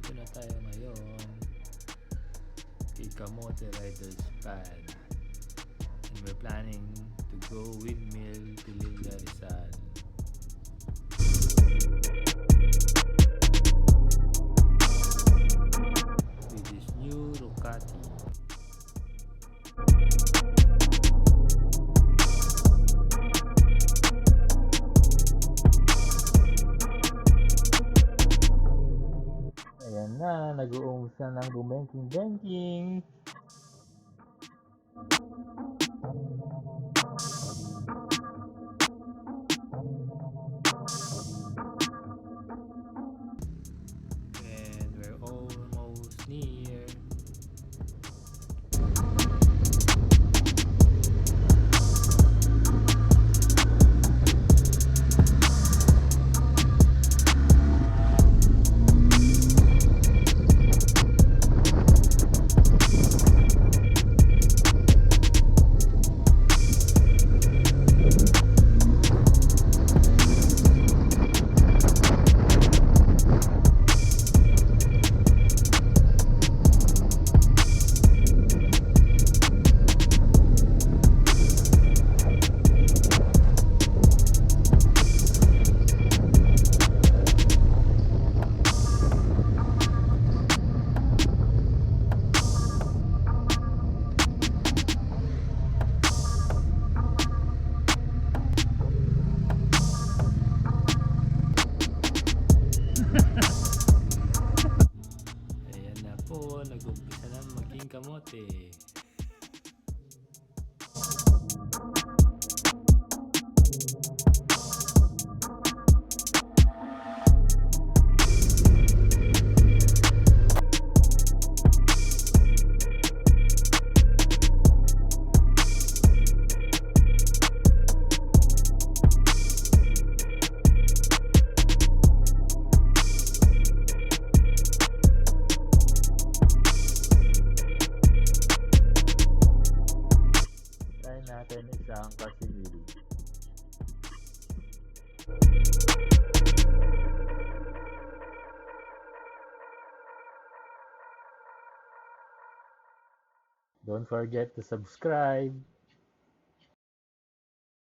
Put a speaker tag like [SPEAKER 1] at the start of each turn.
[SPEAKER 1] Dito na tayo ngayon kay Kamote Rider's Pad, and we're planning to go Windmill to Rizal. With this new Ducati. Ayan na, nag-uumpos na ng bumengking-bengking. And we're almost near. Ayan na po, nag-umpisa na maging kamote. Natin isang kasimili. Don't forget to subscribe.